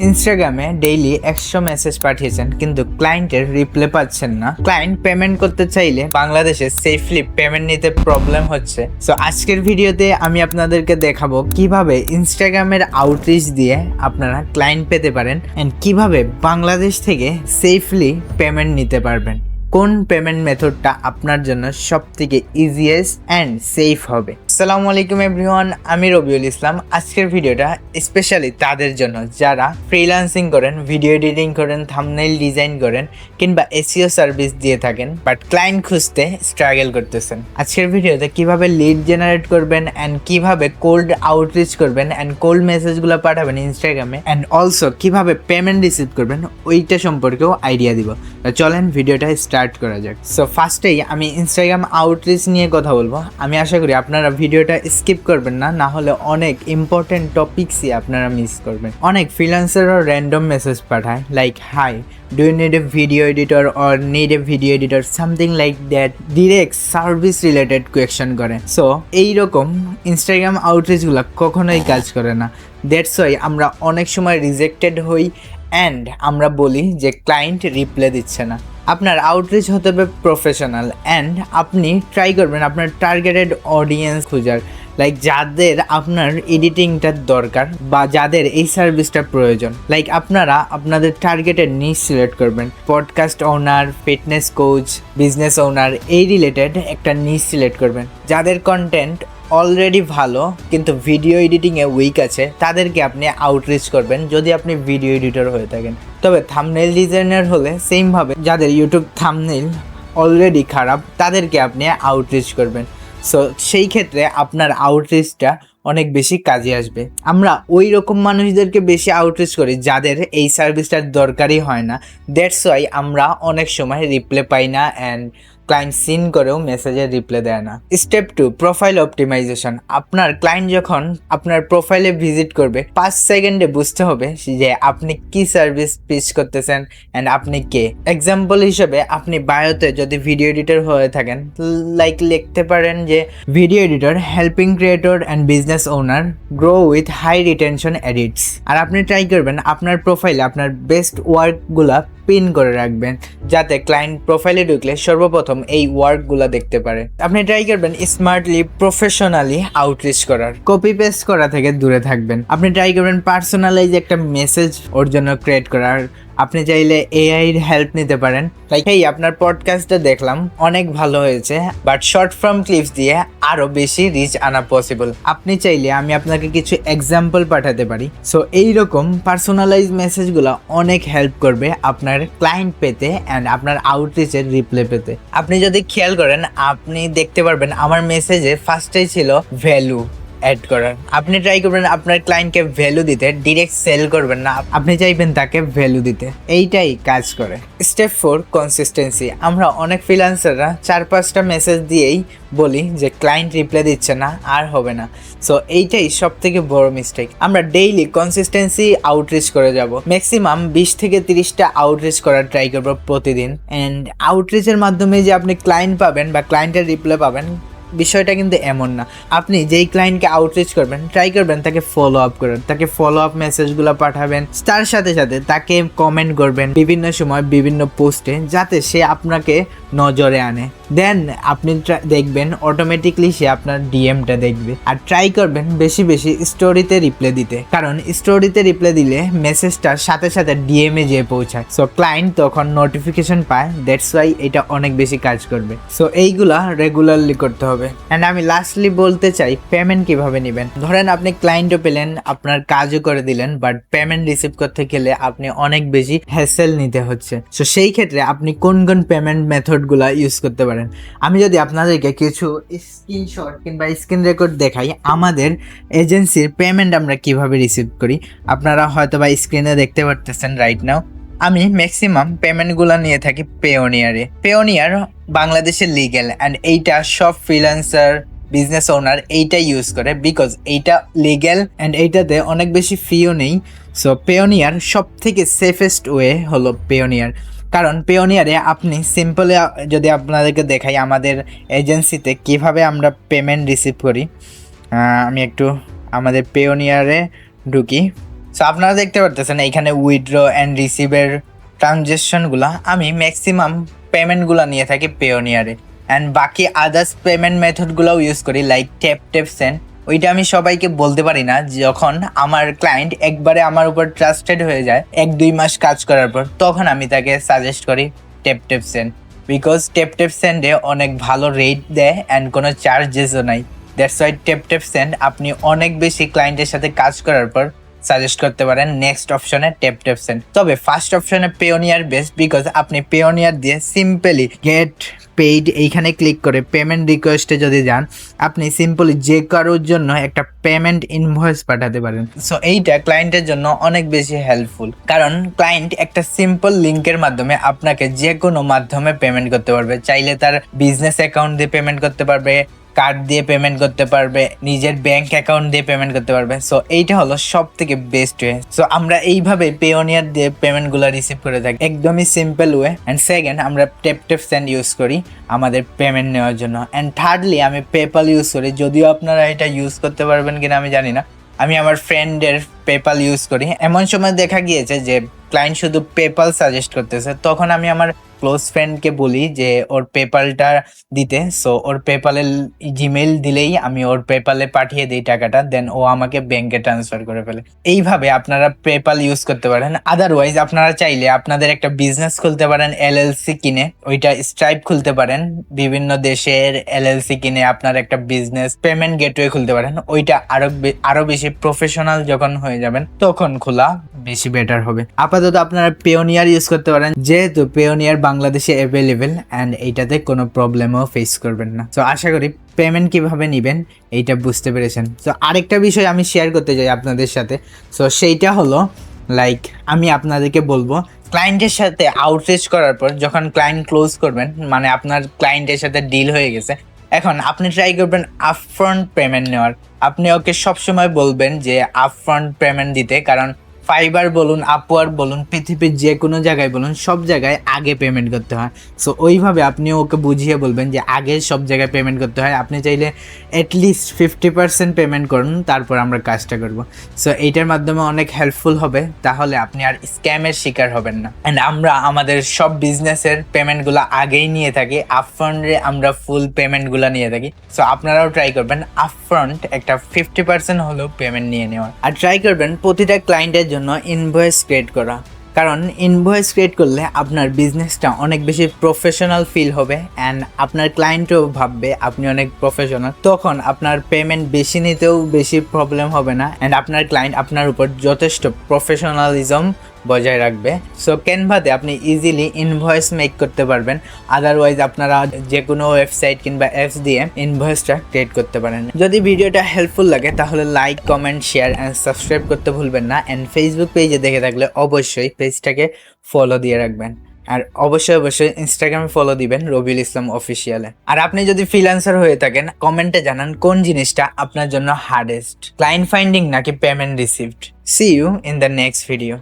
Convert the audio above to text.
ইনস্টাগ্রামে daily 100 message পাঠিয়েছেন কিন্তু ক্লায়েন্টের রিপ্লাই পাচ্ছেন না। ক্লায়েন্ট পেমেন্ট করতে চাইলে বাংলাদেশে সেফলি পেমেন্ট নিতে প্রবলেম হচ্ছে। সো আজকের ভিডিওতে আমি আপনাদেরকে দেখাবো কিভাবে ইনস্টাগ্রামের আউটরিচ দিয়ে আপনারা ক্লায়েন্ট পেতে পারেন এন্ড কিভাবে বাংলাদেশ থেকে সেফলি পেমেন্ট নিতে পারবেন। কোন পেমেন্ট মেথডটা আপনার জন্য সবথেকে ইজিয়েস্ট অ্যান্ড সেফ হবে। আসসালামু আলাইকুম এভরিওয়ান, আমি রবিউল ইসলাম। আজকের ভিডিওটা স্পেশালি তাদের জন্য যারা ফ্রিল্যান্সিং করেন, ভিডিও এডিটিং করেন, থাম্বনেইল ডিজাইন করেন কিংবা এসইও সার্ভিস দিয়ে থাকেন বাট ক্লায়েন্ট খুঁজতে স্ট্রাগল করতেছেন। আজকের ভিডিওতে কিভাবে লিড জেনারেট করবেন অ্যান্ড কিভাবে কোল্ড আউটরিচ করবেন অ্যান্ড কোল্ড মেসেজগুলো পাঠাবেন ইনস্টাগ্রামে অ্যান্ড অলসো কিভাবে পেমেন্ট রিসিভ করবেন ওইটা সম্পর্কেও আইডিয়া দিব। চলেন ভিডিওটা স্টার্ট করা যাক। সো ফার্স্টেই আমি ইনস্টাগ্রাম আউটরিচ নিয়ে কথা বলবো। আমি আশা করি আপনারা ভিডিওটা স্কিপ করবেন না, না হলে অনেক ইম্পর্টেন্ট টপিকসই আপনারা মিস করবেন। অনেক ফ্রিল্যান্সারও র্যান্ডম মেসেজ পাঠায় like hi, do you need a video editor or need a video editor, something like that. Direct service related question করে। সো এইরকম ইনস্টাগ্রাম আউটরিচগুলো কখনোই কাজ করে না। দ্যাটস ওয়াই আমরা অনেক সময় রিজেক্টেড হই অ্যান্ড আমরা বলি যে ক্লায়েন্ট রিপ্লাই দিচ্ছে না। আপনার আউটরিচ হতে হবে প্রফেশনাল অ্যান্ড আপনি ট্রাই করবেন আপনার টার্গেটেড অডিয়েন্স খোঁজার, লাইক যাদের আপনার এডিটিংটার দরকার বা যাদের এই সার্ভিসটা প্রয়োজন। লাইক আপনারা আপনাদের টার্গেটেড নিশ সিলেক্ট করবেন, পডকাস্ট ওনার, ফিটনেস কোচ, বিজনেস ওনার, এই রিলেটেড একটা নিশ সিলেক্ট করবেন। যাদের কন্টেন্ট অলরেডি ভালো কিন্তু ভিডিও এডিটিংয়ে উইক আছে তাদেরকে আপনি আউটরিচ করবেন যদি আপনি ভিডিও এডিটর হয়ে থাকেন। তবে থাম্বনেইল ডিজাইনার হলে সেমভাবে যাদের ইউটিউব থাম্বনেইল অলরেডি খারাপ তাদেরকে আপনি আউটরিচ করবেন। সো সেই ক্ষেত্রে আপনার আউটরিচটা অনেক বেশি কাজে আসবে। আমরা ওই রকম মানুষদেরকে বেশি আউটরিচ করি যাদের এই সার্ভিসটার দরকারই হয় না। দ্যাটস ওয়াই আমরা অনেক সময় রিপ্লাই পাই না অ্যান্ড ক্লায়েন্ট সিন করেও মেসেজের রিপ্লাই দেয় না। Step 2, profile optimization. আপনার ক্লায়েন্ট যখন আপনার প্রোফাইলে ভিজিট করবে 5 সেকেন্ডে বুঝতে হবে যে আপনি কি সার্ভিস পিচ করতেছেন অ্যান্ড আপনি কে। এক্সাম্পল হিসেবে আপনি বায়োতে যদি ভিডিও এডিটর হয়ে থাকেন লাইক লিখতে পারেন যে video editor helping creator and business owner grow with high retention edits. আর আপনি ট্রাই করবেন আপনার প্রোফাইলে আপনার বেস্ট ওয়ার্কগুলা পিন করে রাখবেন যাতে ক্লায়েন্ট প্রোফাইলে ঢুকলে সর্বপ্রথম এই ওয়ার্কগুলো দেখতে পারে। আপনি ট্রাই করবেন স্মার্টলি প্রফেশনালি আউটরিচ করার, কপি পেস্ট করা থেকে দূরে থাকবেন। আপনি ট্রাই করবেন পার্সোনালাইজ একটা মেসেজ ওর জন্য ক্রিয়েট করার। আপনি চাইলে এআই এর হেল্প নিতে পারেন, লাইক এই আপনার পডকাস্টটা দেখলাম অনেক ভালো হয়েছে বাট শর্ট ফর্ম ক্লিপস দিয়ে আরো বেশি রিচ আনা পসিবল। আপনি চাইলে আমি আপনাকে কিছু এক্সাম্পল পাঠাতে পারি। সো এইরকম পার্সোনালাইজ মেসেজগুলো অনেক হেল্প করবে আপনার ক্লায়েন্ট পেতে অ্যান্ড আপনার আউটরিচের রিপ্লাই পেতে। আপনি যদি খেয়াল করেন আপনি দেখতে পারবেন আমার মেসেজে ফার্স্টেই ছিল ভ্যালু অ্যাড করার। আপনি ট্রাই করবেন আপনার ক্লায়েন্টকে ভ্যালু দিতে, ডিরেক্ট সেল করবেন না, আপনি চাইবেন তাকে ভ্যালু দিতে। এইটাই কাজ করে। Step 4, consistency. আমরা অনেক ফ্রিল্যান্সাররা 4-5টা মেসেজ দিয়েই বলি যে ক্লায়েন্ট রিপ্লাই দিচ্ছে না, আর হবে না। সো এইটাই সব থেকে বড় মিস্টেক। আমরা ডেইলি কনসিস্টেন্সি আউটরিচ করে যাব, ম্যাক্সিমাম 20 থেকে 30টা আউটরিচ করার ট্রাই করবো প্রতিদিন। অ্যান্ড আউটরিচের মাধ্যমে যে আপনি ক্লায়েন্ট পাবেন বা ক্লায়েন্টের রিপ্লাই পাবেন বিষয়টা কিন্তু এমন না। আপনি যেই ক্লায়েন্টকে আউটরিচ করবেন ট্রাই করবেন তাকে ফলো আপ করেন, তাকে ফলো আপ মেসেজগুলো পাঠাবেন, তার সাথে সাথে তাকে কমেন্ট করবেন বিভিন্ন সময় বিভিন্ন পোস্টে যাতে সে আপনাকে নজরে আনে। দেন আপনি দেখবেন অটোমেটিকলি সে আপনার ডিএমটা দেখবে। আর ট্রাই করবেন বেশি বেশি স্টোরিতে রিপ্লাই দিতে, কারণ স্টোরিতে রিপ্লাই দিলে মেসেজটা সাথে সাথে ডিএমে যেয়ে পৌঁছায়। সো ক্লায়েন্ট তখন নোটিফিকেশন পায়। দ্যাটস ওয়াই এটা অনেক বেশি কাজ করবে। সো এইগুলা রেগুলারলি করতে হবে। অ্যান্ড আমি লাস্টলি বলতে চাই পেমেন্ট কিভাবে নেবেন। ধরেন আপনি ক্লায়েন্টও পেলেন, আপনার কাজও করে দিলেন, বাট পেমেন্ট রিসিভ করতে গেলে আপনি অনেক বেশি হ্যাসেল নিতে হচ্ছে। সো সেই ক্ষেত্রে আপনি কোন কোন পেমেন্ট মেথডগুলো ইউজ করতে পারেন। আমি যদি আপনাদেরকে কিছু স্ক্রিনশট কিংবা স্ক্রিন রেকর্ড দেখাই আমাদের এজেন্সির পেমেন্ট আমরা কিভাবে রিসিভ করি, আপনারা হয়তো বা স্ক্রিনে দেখতে পারতেছেন রাইট নাও। আমি ম্যাক্সিমাম পেমেন্টগুলো নিয়ে থাকি পেওনিয়ারে। পেওনিয়ার বাংলাদেশের লিগেল অ্যান্ড এইটা সব ফ্রিল্যান্সার, বিজনেস ওনার এইটা ইউজ করে বিকজ এইটা লিগেল অ্যান্ড এইটাতে অনেক বেশি ফিও নেই। সো পেওনিয়ার সব থেকে সেফেস্ট ওয়ে হলো পেওনিয়ার, কারণ পেওনিয়ারে আপনি সিম্পলি যদি আপনাদেরকে দেখাই আমাদের এজেন্সিতে কিভাবে আমরা পেমেন্ট রিসিভ করি। আমি একটু আমাদের পেওনিয়ারে ঢুকি। সো আপনারা দেখতে পারতেছেন এখানে উইথড্র অ্যান্ড রিসিভের ট্রানজেকশনগুলা আমি ম্যাক্সিমাম পেমেন্টগুলো নিয়ে থাকি পেওনিয়ারে, অ্যান্ড বাকি আদার্স পেমেন্ট মেথডগুলোও ইউজ করি লাইক ট্যাপ সেন্ড। ওইটা আমি সবাইকে বলতে পারি না, যখন আমার ক্লায়েন্ট একবারে আমার উপর ট্রাস্টেড হয়ে যায় 1-2 মাস কাজ করার পর, তখন আমি তাকে সাজেস্ট করি ট্যাপ সেন্ড, বিকজ ট্যাপ সেন্ডে অনেক ভালো রেট দেয় অ্যান্ড কোনো চার্জেসও নাই। দ্যাটস ওয়াই ট্যাপ সেন্ড আপনি অনেক বেশি ক্লায়েন্টের সাথে কাজ করার পর সাজেস্ট করতে পারেন নেক্সট অপশনে ট্যাপ সেন্ড। তবে ফার্স্ট অপশনে পেওনিয়ার বেস্ট, বিকজ আপনি পেওনিয়ার দিয়ে সিম্পলি গেট পেইড এইখানে ক্লিক করে পেমেন্ট রিকোয়েস্টে যদি যান, আপনি সিম্পলি যে কারোর জন্য একটা পেমেন্ট ইনভয়েস পাঠাতে পারেন। সো এইটা ক্লায়েন্টের জন্য অনেক বেশি হেল্পফুল, কারণ ক্লায়েন্ট একটা সিম্পল লিঙ্কের মাধ্যমে আপনাকে যে কোনো মাধ্যমে পেমেন্ট করতে পারবে। চাইলে তার বিজনেস অ্যাকাউন্ট দিয়ে পেমেন্ট করতে পারবে, কার্ড দিয়ে পেমেন্ট করতে পারবে, নিজের ব্যাংক অ্যাকাউন্ট দিয়ে পেমেন্ট করতে পারবে। সো এইটা হলো সব থেকে বেস্ট ওয়ে। সো আমরা এইভাবে পেওনিয়ার দিয়ে পেমেন্টগুলো রিসিভ করে থাকি, একদমই সিম্পল ওয়ে। অ্যান্ড সেকেন্ড, আমরা ট্যাপ সেন্ড ইউজ করি আমাদের পেমেন্ট নেওয়ার জন্য। অ্যান্ড থার্ডলি, আমি পেপাল ইউজ করি, যদিও আপনারা এটা ইউজ করতে পারবেন কিনা আমি জানি না। আমি আমার ফ্রেন্ডের পেপাল ইউজ করি। এমন সময় দেখা গিয়েছে যে ক্লায়েন্ট শুধু পেপাল সাজেস্ট করতেছে, তখন আমি আমার ক্লোজ ফ্রেন্ডকে বলি যে ওর পেপালটা দিতে। সো ওর পেপালের জিমেইল দিলেই আমি ওর পেপালে পাঠিয়ে দিই টাকাটা, দেন ও আমাকে ব্যাংকে ট্রান্সফার করে ফেলে। এইভাবে আপনারা পেপাল ইউজ করতে পারেন। আদারওয়াইজ আপনারা চাইলে আপনাদের একটা বিজনেস খুলতে পারেন এলএলসি কিনে, ওইটা স্ট্রাইপ খুলতে পারেন, বিভিন্ন দেশের এলএলসি কিনে আপনার একটা বিজনেস পেমেন্ট গেটওয়ে খুলতে পারেন। ওইটা আরো বেশি প্রফেশনাল যখন হয়ে যাবেন তখন খোলা বেশি বেটার হবে। আপাতত আপনারা পেওনিয়ার ইউজ করতে পারেন, যেহেতু পেওনিয়ার বাংলাদেশে অ্যাভেলেবেল অ্যান্ড এইটাতে কোনো প্রবলেমও ফেস করবেন না। সো আশা করি পেমেন্ট কিভাবে নেবেন এইটা বুঝতে পেরেছেন। সো আরেকটা বিষয় আমি শেয়ার করতে চাই আপনাদের সাথে। সো সেইটা হলো লাইক, আমি আপনাদেরকে বলবো ক্লায়েন্টের সাথে আউটরিচ করার পর যখন ক্লায়েন্ট ক্লোজ করবেন, মানে আপনার ক্লায়েন্টের সাথে ডিল হয়ে গেছে, এখন আপনি ট্রাই করবেন আপফ্রন্ট পেমেন্ট নেওয়ার। আপনি ওকে সবসময় বলবেন যে আপফ্রন্ট পেমেন্ট দিতে, কারণ ফাইবার বলুন, আপওয়ার্ক বলুন, পৃথিবীর যে কোনো জায়গায় বলুন, সব জায়গায় আগে পেমেন্ট করতে হয়। সো ওইভাবে আপনি ওকে বুঝিয়ে বলবেন যে আগে সব জায়গায় পেমেন্ট করতে হয়। আপনি চাইলে অ্যাটলিস্ট 50% পেমেন্ট করুন, তারপর আমরা কাজটা করব। সো এইটার মাধ্যমে অনেক হেল্পফুল হবে, তাহলে আপনি আর স্ক্যামের শিকার হবেন না। অ্যান্ড আমরা আমাদের সব বিজনেসের পেমেন্টগুলো আগেই নিয়ে থাকি, আপফ্রন্টে আমরা ফুল পেমেন্টগুলো নিয়ে থাকি। সো আপনারাও ট্রাই করবেন আপফ্রন্ট একটা 50% হলেও পেমেন্ট নিয়ে নেওয়ার। আর ট্রাই করবেন প্রতিটা ক্লায়েন্টের জন্য ইনভয়েস ক্রিয়েট করা, কারণ ইনভয়েস ক্রিয়েট করলে আপনার বিজনেসটা অনেক বেশি প্রফেশনাল ফিল হবে অ্যান্ড আপনার ক্লায়েন্টও ভাববে আপনি অনেক প্রফেশনাল। তখন আপনার পেমেন্ট বেশি নিতেও বেশি প্রবলেম হবে না অ্যান্ড আপনার ক্লায়েন্ট আপনার উপর যথেষ্ট প্রফেশনালিজম বজায় রাখবে। সো ক্যানভাতে আপনি ইজিলি ইনভয়েস মেক করতে পারবেন। আদারওয়াইজ আপনারা যে কোনো ওয়েবসাইট কিংবা অ্যাপস দিয়ে ইনভয়েসটা ক্রিয়েট করতে পারেন। যদি ভিডিওটা হেল্পফুল লাগে তাহলে like, comment, share and subscribe করতে ভুলবেন না। অ্যান্ড ফেসবুক পেজে দেখে থাকলে অবশ্যই পেজটাকে ফলো দিয়ে রাখবেন। আর অবশ্যই ইনস্টাগ্রামে ফলো দিবেন রবিউল ইসলাম অফিসিয়ালে। আর আপনি যদি ফ্রিল্যান্সার হয়ে থাকেন, কমেন্টে জানান কোন জিনিসটা আপনার জন্য হার্ডেস্ট, ক্লায়েন্ট ফাইন্ডিং নাকি payment received. See you in the next video.